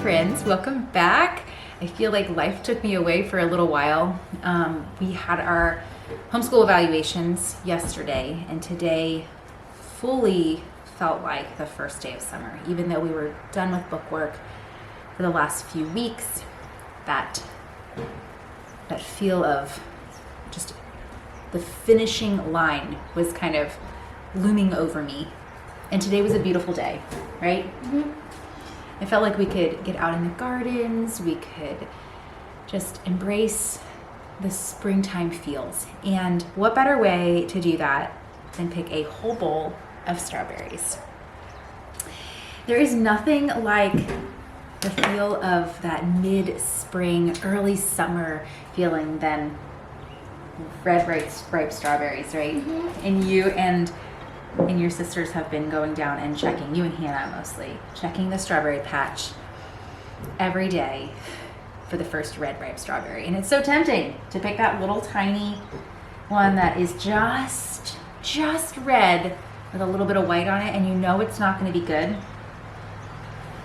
friends, welcome back. I feel like life took me away for a little while. We had our homeschool evaluations yesterday, and today fully felt like the first day of summer. Even though we were done with bookwork for the last few weeks, that feel of just the finishing line was kind of looming over me. And today was a beautiful day, right? Mm-hmm. I felt like we could get out in the gardens, we could just embrace the springtime feels. And what better way to do that than pick a whole bowl of strawberries? There is nothing like the feel of that mid-spring, early summer feeling than red ripe strawberries, right? Mm-hmm. And you and your sisters have been going down and checking, you and Hannah mostly, checking the strawberry patch every day for the first red ripe strawberry. And it's so tempting to pick that little tiny one that is just red with a little bit of white on it, and you know it's not going to be good,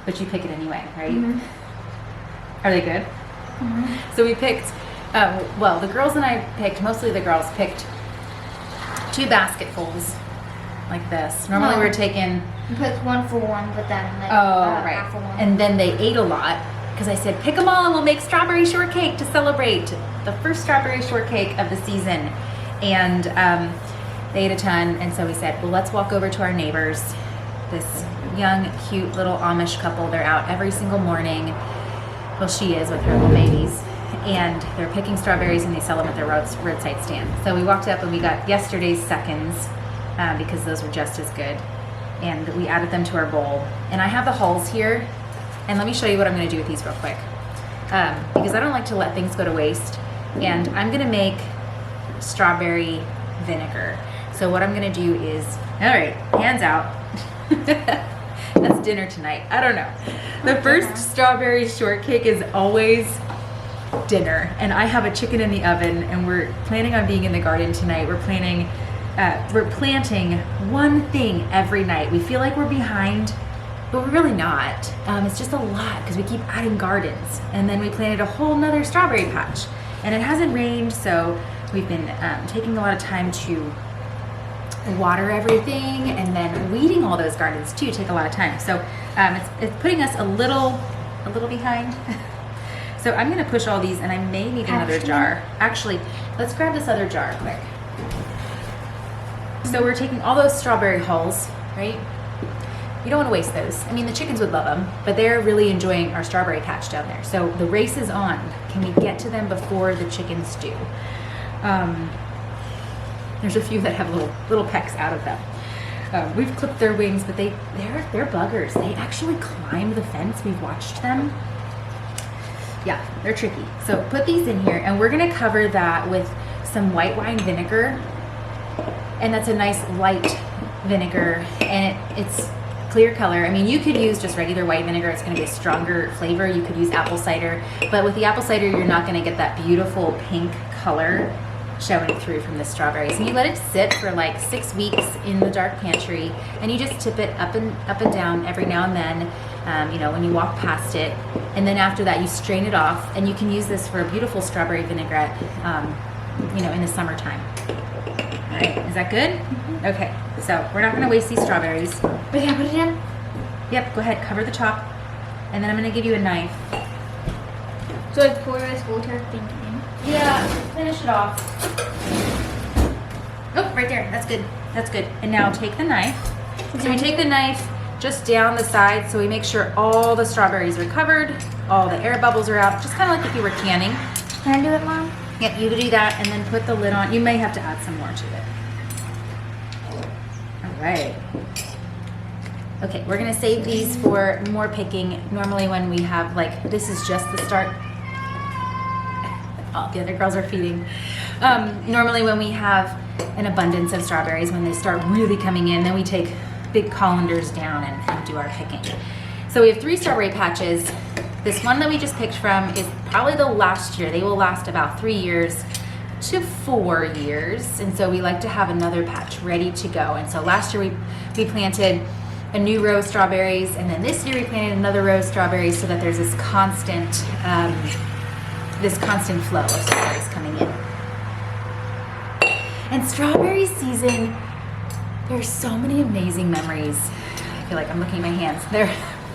but you pick it anyway, right? Mm-hmm. Are they good? Mm-hmm. So we picked, the girls and I picked, mostly the girls picked 2 basketfuls like this. Normally we're taking... You picked 1 for 1, but then right. half for 1. And then they ate a lot because I said, pick them all and we'll make strawberry shortcake to celebrate the first strawberry shortcake of the season. And they ate a ton, and so we said, well, let's walk over to our neighbors, this young, cute little Amish couple. They're out every single morning. Well, she is with her little babies. And they're picking strawberries and they sell them at their roadside stand. So we walked up and we got yesterday's seconds because those were just as good. And we added them to our bowl. And I have the hulls here. And let me show you what I'm going to do with these real quick. Because I don't like to let things go to waste. And I'm going to make strawberry vinegar. So what I'm going to do is, all right, hands out. That's dinner tonight. I don't know. The first strawberry shortcake is always dinner, and I have a chicken in the oven, and we're planning on being in the garden tonight. We're planting one thing every night. We feel like we're behind, but we're really not. It's just a lot because we keep adding gardens, and then we planted a whole nother strawberry patch, and it hasn't rained, so we've been taking a lot of time to water everything, and then weeding all those gardens too take a lot of time. So it's putting us a little behind. So I'm going to push all these, and I may need another jar. Actually, let's grab this other jar quick. So we're taking all those strawberry hulls, right? You don't want to waste those. I mean, the chickens would love them, but they're really enjoying our strawberry patch down there. So the race is on. Can we get to them before the chickens do? There's a few that have little pecks out of them. We've clipped their wings, but they're buggers. They actually climb the fence. We've watched them. Yeah, they're tricky. So put these in here, and we're gonna cover that with some white wine vinegar. And that's a nice light vinegar, and it's clear color. I mean, you could use just regular white vinegar. It's gonna be a stronger flavor. You could use apple cider, but with the apple cider, you're not gonna get that beautiful pink color showing through from the strawberries. And you let it sit for like 6 weeks in the dark pantry, and you just tip it up and down every now and then, when you walk past it. And then after that, you strain it off, and you can use this for a beautiful strawberry vinaigrette, in the summertime. All right, is that good? Mm-hmm. Okay, so we're not gonna waste these strawberries. We're gonna put it in? Yep, go ahead, cover the top, and then I'm gonna give you a knife. So I pour this water thing in? Yeah, finish it off. Oh, right there, that's good, that's good. And now take the knife. So we take the knife just down the side, so we make sure all the strawberries are covered, all the air bubbles are out, just kind of like if you were canning. Can I do it, Mom? Yep, you can do that, and then put the lid on. You may have to add some more to it. All right. Okay, we're gonna save these for more picking. Normally when we have, this is just the start. Oh, the other girls are feeding. Normally when we have an abundance of strawberries, when they start really coming in, then we take big colanders down and do our picking. So we have 3 strawberry patches. This one that we just picked from is probably the last year. They will last about 3 years to 4 years. And so we like to have another patch ready to go. And so last year we planted a new row of strawberries, and then this year we planted another row of strawberries so that there's this constant flow of strawberries coming in. And strawberry season, there's so many amazing memories. I feel like I'm looking at my hands. They're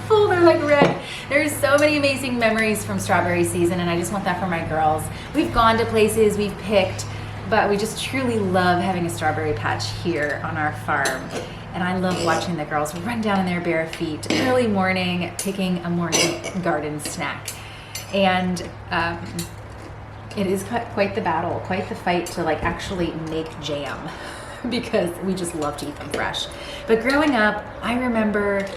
full, they're like red. There's so many amazing memories from strawberry season, and I just want that for my girls. We've gone to places, we've picked, but we just truly love having a strawberry patch here on our farm. And I love watching the girls run down in their bare feet early morning, picking a morning garden snack. And it is quite the battle, quite the fight to like actually make jam because we just love to eat them fresh. But growing up, I remember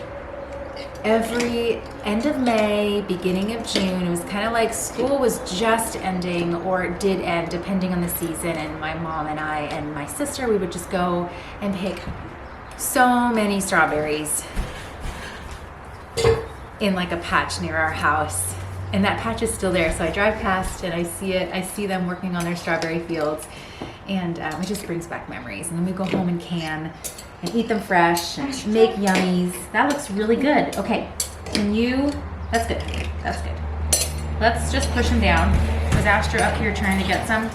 every end of May, beginning of June, it was kind of like school was just ending or it did end depending on the season, and my mom and I and my sister, we would just go and pick so many strawberries in like a patch near our house. And that patch is still there, so I drive past and I see it. I see them working on their strawberry fields, and it just brings back memories. And then we go home and can and eat them fresh and make yummies. That looks really good. Okay, that's good. That's good. Let's just push them down. Was Astra up here trying to get some?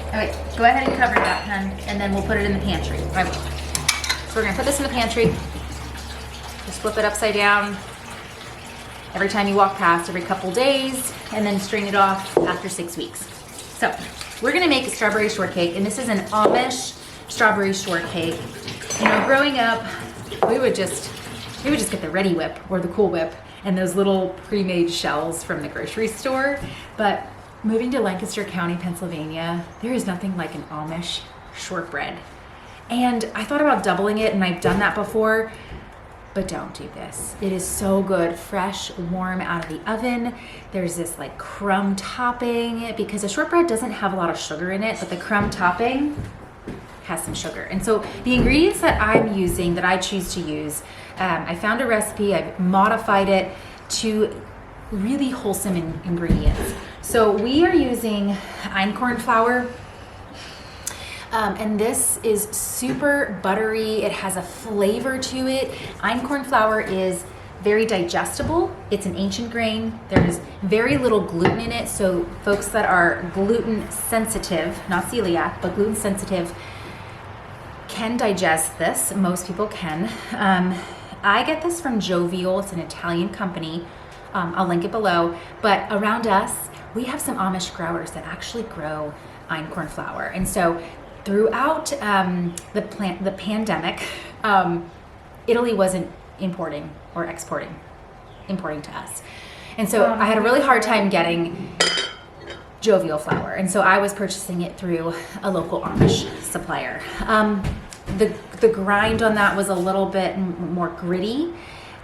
Okay, go ahead and cover that, hun, and then we'll put it in the pantry. I will. So we're gonna put this in the pantry. Just flip it upside down every time you walk past, every couple days, and then strain it off after 6 weeks. So we're gonna make a strawberry shortcake, and this is an Amish strawberry shortcake. You know, growing up, we would just get the Ready Whip or the Cool Whip and those little pre-made shells from the grocery store. But moving to Lancaster County, Pennsylvania, there is nothing like an Amish shortbread. And I thought about doubling it, and I've done that before, but don't do this. It is so good, fresh, warm out of the oven. There's this like crumb topping, because the shortbread doesn't have a lot of sugar in it, but the crumb topping has some sugar. And so the ingredients that I'm using, that I choose to use, I found a recipe, I've modified it to really wholesome ingredients. So we are using einkorn flour, and this is super buttery. It has a flavor to it. Einkorn flour is very digestible. It's an ancient grain. There's very little gluten in it, so folks that are gluten sensitive, not celiac, but gluten sensitive, can digest this. Most people can. I get this from Jovial. It's an Italian company. I'll link it below. But around us, we have some Amish growers that actually grow einkorn flour. And so throughout the pandemic, Italy wasn't importing or importing to us. And so I had a really hard time getting Jovial flour. And so I was purchasing it through a local Amish supplier. The grind on that was a little bit more gritty.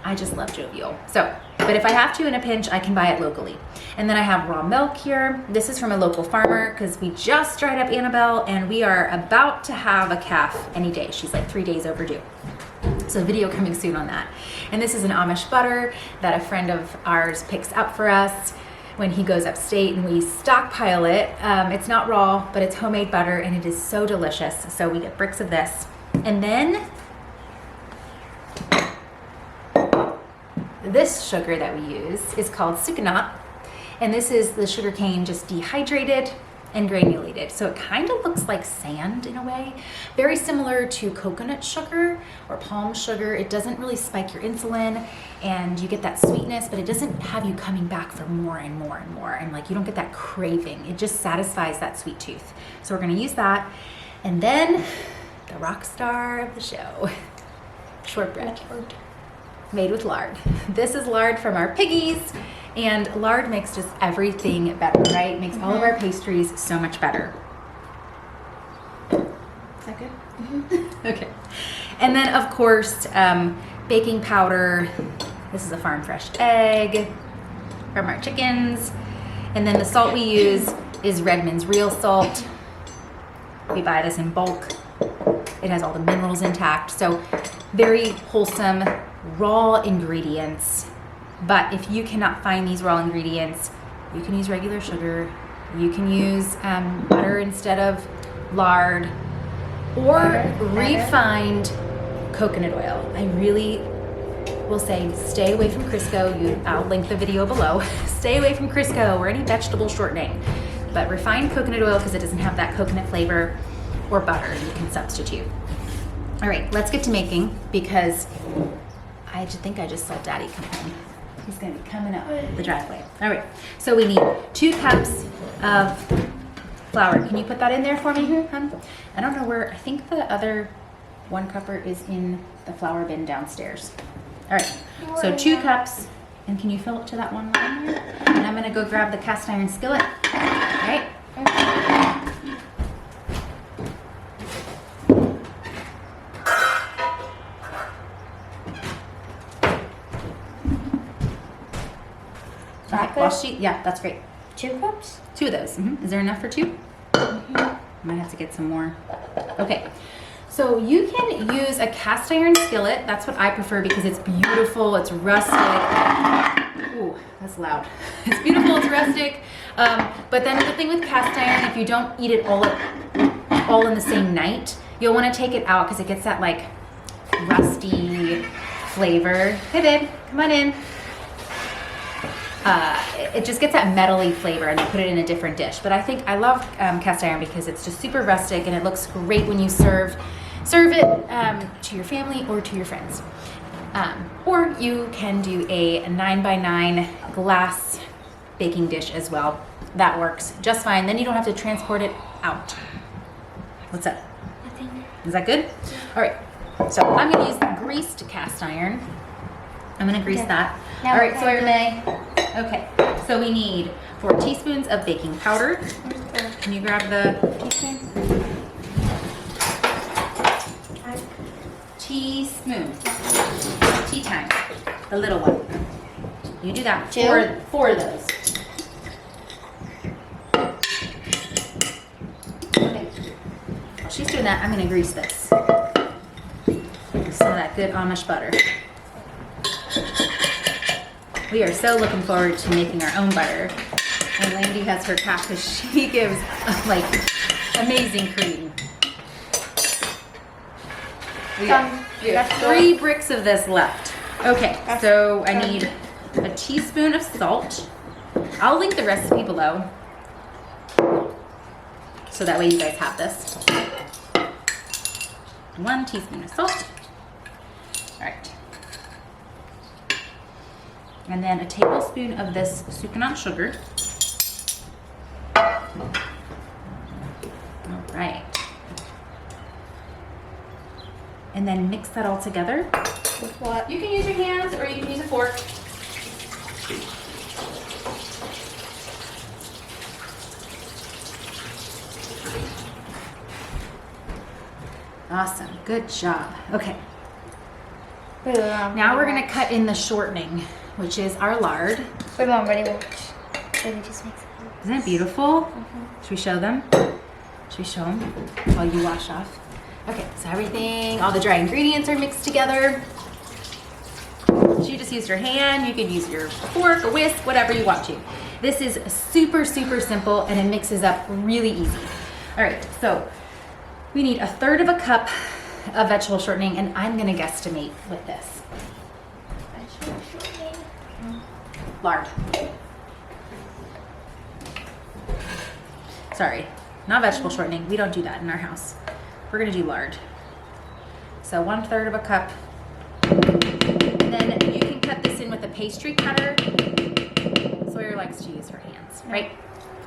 I just love Jovial. So, but if I have to in a pinch, I can buy it locally. And then I have raw milk here. This is from a local farmer because we just dried up Annabelle and we are about to have a calf any day. She's like 3 days overdue. So video coming soon on that. And this is an Amish butter that a friend of ours picks up for us when he goes upstate, and we stockpile it. It's not raw, but it's homemade butter, and it is so delicious. So we get bricks of this. And then this sugar that we use is called sucanat, and this is the sugar cane just dehydrated and granulated. So it kind of looks like sand in a way, very similar to coconut sugar or palm sugar. It doesn't really spike your insulin, and you get that sweetness, but it doesn't have you coming back for more and more and more, and like you don't get that craving. It just satisfies that sweet tooth. So we're gonna use that. And then the rock star of the show, shortbread. Made with lard. This is lard from our piggies, and lard makes just everything better, right? Makes all of our pastries so much better. Is that good? Mm-hmm. Okay. And then of course, baking powder. This is a farm fresh egg from our chickens. And then the salt we use is Redmond's real salt. We buy this in bulk. It has all the minerals intact. So very wholesome, raw ingredients. But if you cannot find these raw ingredients, you can use regular sugar. You can use butter instead of lard, or refined coconut oil. I really will say stay away from Crisco. I'll link the video below. Stay away from Crisco or any vegetable shortening. But refined coconut oil, because it doesn't have that coconut flavor, or butter you can substitute. All right, let's get to making, because I think I just saw Daddy come home. He's gonna be coming up the driveway. All right, so we need 2 cups of flour. Can you put that in there for me, hon? I don't know where, I think the other 1 cupper is in the flour bin downstairs. All right, so 2 cups, and can you fill it to that one line there? And I'm gonna go grab the cast iron skillet. All right. Yeah, that's great. 2 cups? 2 of those. Is there enough for 2? Might have to get some more. Okay. So you can use a cast iron skillet. That's what I prefer because it's beautiful. It's rustic. Ooh, that's loud. It's beautiful. It's rustic. But then the thing with cast iron, if you don't eat it all in the same night, you'll want to take it out because it gets that like rusty flavor. Hey babe, come on in. It just gets that metally flavor, and you put it in a different dish. But I love cast iron because it's just super rustic and it looks great when you serve it to your family or to your friends. Or you can do a 9x9 glass baking dish as well. That works just fine. Then you don't have to transport it out. What's up? Nothing. Is that good? All right. So I'm going to use greased cast iron. I'm going to grease that. Now All right, Sawyer May. Okay, so we need 4 teaspoons of baking powder. Can you grab the teaspoon? Teaspoon. Tea time. The little one. You do that. 2? 4 of those. Okay. While she's doing that, I'm going to grease this. Some of that good Amish butter. We are so looking forward to making our own butter. And Landy has her cat because she gives like amazing cream. We have 3 bricks of this left. Okay, so I need a teaspoon of salt. I'll link the recipe below, so that way you guys have this. 1 teaspoon of salt. All right. And then a tablespoon of this sucanat sugar. All right. And then mix that all together. With what? You can use your hands or you can use a fork. Awesome, good job. Okay. Now we're gonna cut in the shortening, which is our lard. Wait, Mom, ready? Watch. Baby just makes it. Isn't it beautiful? Should we show them? Should we show them while you wash off? Okay, so everything, all the dry ingredients are mixed together. She just used her hand. You can use your fork, a whisk, whatever you want to. This is super, super simple and it mixes up really easy. All right, so we need 1/3 cup of vegetable shortening, and I'm gonna guesstimate with this. Vegetable shortening. Lard. Sorry, not vegetable shortening. We don't do that in our house. We're gonna do lard. So 1/3 cup. And then you can cut this in with a pastry cutter. Sawyer likes to use her hands, right?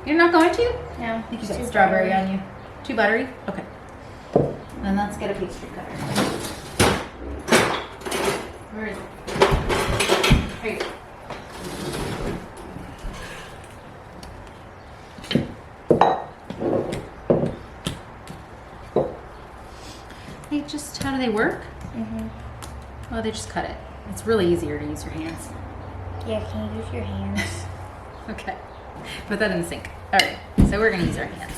You're not going to? No. I think you got strawberry on you. Too buttery? Okay. Then let's get a pastry cutter. Where is it? Here you go. Hey, just how do they work? Well, they just cut it. It's really easier to use your hands. Yeah, can you use your hands? Okay. Put that in the sink. All right. So we're gonna use our hands.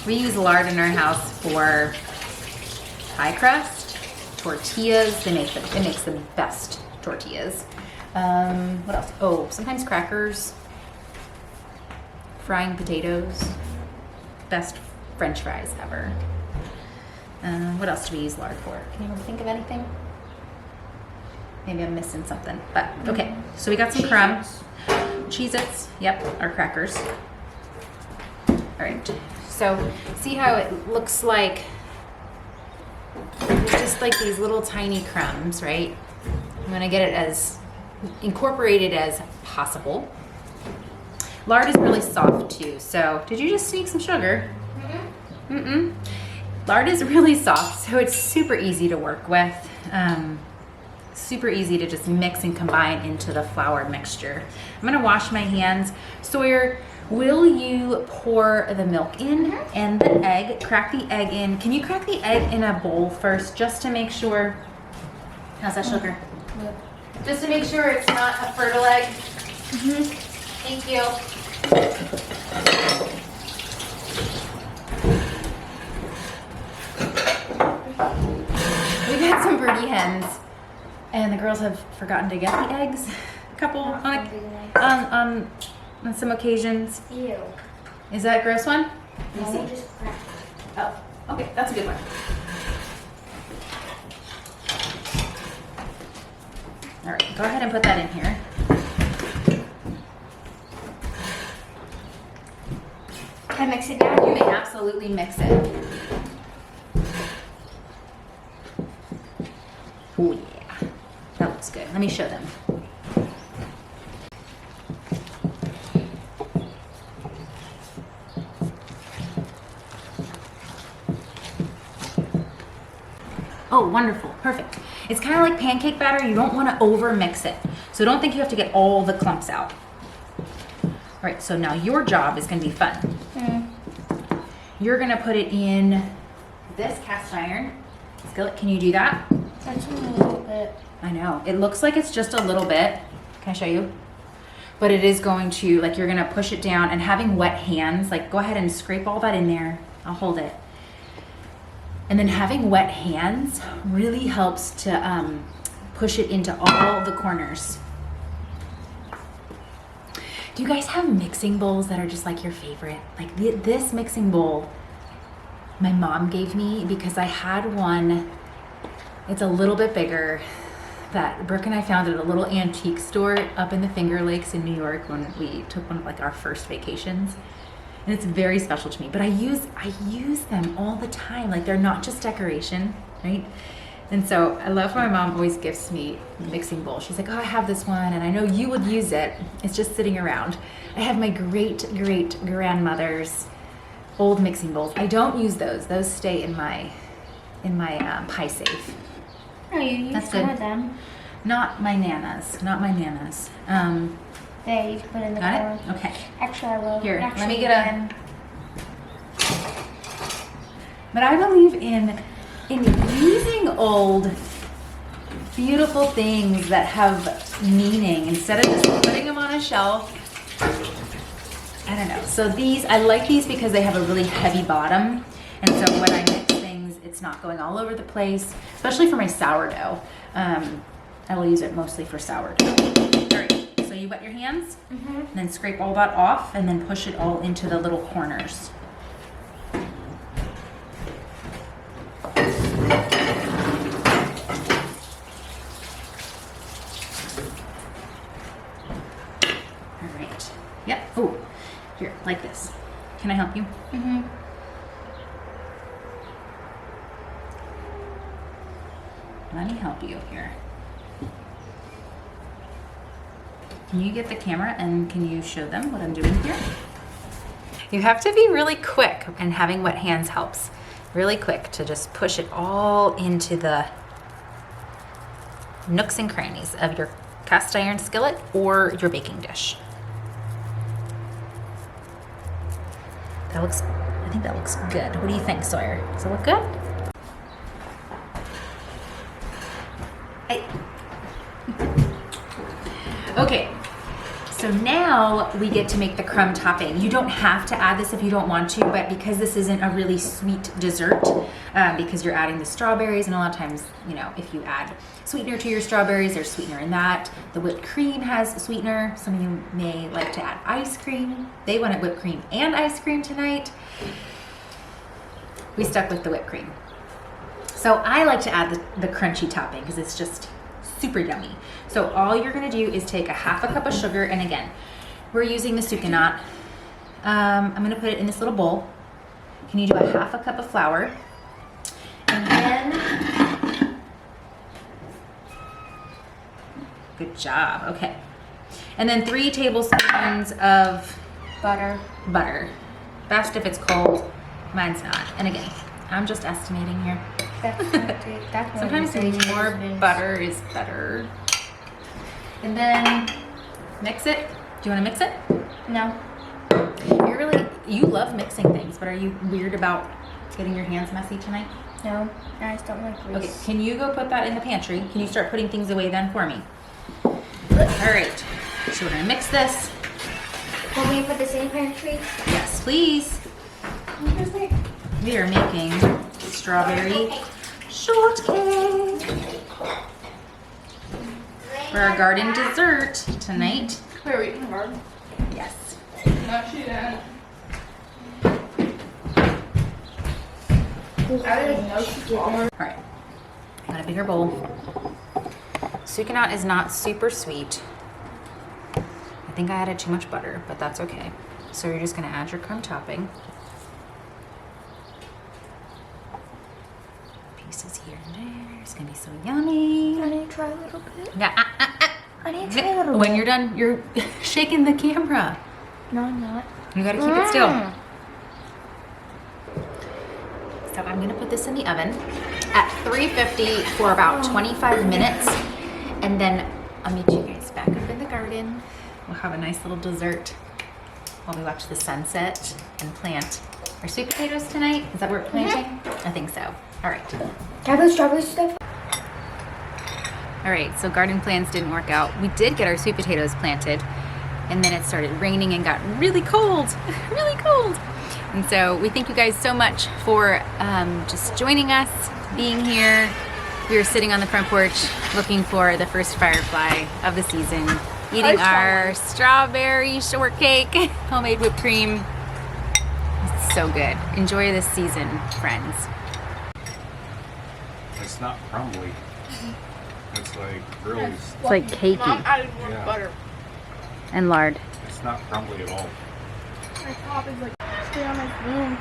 We use lard in our house for pie crust, tortillas. It makes the best tortillas. What else? Oh, sometimes crackers, frying potatoes. Best French fries ever. What else do we use lard for? Can you think of anything? Maybe I'm missing something, but okay. So we got some crumbs. Cheez-Its, yep, our crackers. All right, so see how it looks like, it's just like these little tiny crumbs, right? I'm gonna get it as incorporated as possible. Lard is really soft too, so did you just sneak some sugar? Mm-mm. Lard is really soft, so it's super easy to work with. Super easy to just mix and combine into the flour mixture. I'm gonna wash my hands. Sawyer, will you pour the milk in and the egg? Crack the egg in. Can you crack the egg in a bowl first, just to make sure? How's that, sugar? Just to make sure it's not a fertile egg. Thank you. We got some birdie hens, and the girls have forgotten to get the eggs. A couple on some occasions. Ew. Is that a gross one? No, just crack. Oh, okay, that's a good one. All right, go ahead and put that in here. Can I mix it now? You may absolutely mix it. Oh yeah, that looks good. Let me show them. Oh, wonderful, perfect. It's kind of like pancake batter. You don't want to over mix it. So don't think you have to get all the clumps out. All right, so now your job is gonna be fun. You're gonna put it in this cast iron skillet. Can you do that? That's a little bit. I know, it looks like it's just a little bit. Can I show you? But it is going to, like, you're gonna push it down, and having wet hands, like, go ahead and scrape all that in there. I'll hold it. And then having wet hands really helps to push it into all the corners. Do you guys have mixing bowls that are just like your favorite? Like this mixing bowl, my mom gave me because I had one. It's a little bit bigger that Brooke and I found at a little antique store up in the Finger Lakes in New York when we took one of like our first vacations. And it's very special to me, but I use them all the time. Like, they're not just decoration, right? And so I love when my mom always gifts me mixing bowl. She's like, oh, I have this one, and I know you would use it. It's just sitting around. I have my great grandmother's old mixing bowls. I don't use those. Those stay in my pie safe. No, you use That's some good. of them. Not my nana's. Not my nana's. There, you can put in the Got corn. it? Okay. Actually, I will. Here, let Actually, me get a. But I believe in using old, beautiful things that have meaning instead of just putting them on a shelf. I don't know. So these, I like these because they have a really heavy bottom, and so when I mix things, it's not going all over the place. Especially for my sourdough, I will use it mostly for sourdough. All right. So you wet your hands, and then scrape all that off, and then push it all into the little corners. All right. Yep. Oh, here, like this. Can I help you? Let me help you here. Can you get the camera and can you show them what I'm doing here? You have to be really quick, and having wet hands helps. Really quick to just push it all into the nooks and crannies of your cast iron skillet or your baking dish. That looks, I think that looks good. What do you think, Sawyer? Does it look good? Okay, so now we get to make the crumb topping. You don't have to add this if you don't want to, but because this isn't a really sweet dessert, because you're adding the strawberries, and a lot of times, you know, if you add sweetener to your strawberries, there's sweetener in that. The whipped cream has sweetener. Some of you may like to add ice cream. They wanted whipped cream and ice cream tonight. We stuck with the whipped cream. So I like to add the crunchy topping because it's just super yummy. So all you're gonna do is take a half a cup of sugar, and again, we're using the sucanat. I'm gonna put it in this little bowl. Can you do a half a cup of flour? And then, good job, okay. And then 3 tablespoons of Butter. butter. Best if it's cold, mine's not. And again, I'm just estimating here. That's Sometimes more butter is better. And then mix it. Do you want to mix it? No. You love mixing things, but are you weird about getting your hands messy tonight? No. I just don't like grease. Okay, can you go put that in the pantry? Can you start putting things away then for me? All right, so we're gonna mix this. Want me to put this in the pantry? Yes, please. We are making strawberry shortcake for our garden dessert tonight. Wait, are we eating garden? Yes. No, she didn't. I really know she did. All right, got a bigger bowl. Sucanat is not super sweet. I think I added too much butter, but that's okay. So you're just gonna add your crumb topping. Pieces here and there. It's gonna be so yummy. I need to try a little bit. Yeah. I need to try a little When bit. you're done, you're shaking the camera. No, I'm not. You gotta keep it still. So I'm gonna put this in the oven at 350 for about 25 minutes. And then I'll meet you guys back up in the garden. We'll have a nice little dessert while we watch the sunset and plant our sweet potatoes tonight. Is that what we're planting? I think so. All right. Can I put strawberries stuff? All right, so garden plans didn't work out. We did get our sweet potatoes planted, and then it started raining and got really cold, really cold. And so we thank you guys so much for just joining us, being here. We were sitting on the front porch looking for the first firefly of the season, eating our strawberry shortcake, homemade whipped cream. It's so good. Enjoy this season, friends. It's not crumbly. It's like really, It's like cakey Mom added more Yeah. butter. and lard. it's not crumbly at all. My top is like, stay on my spoon.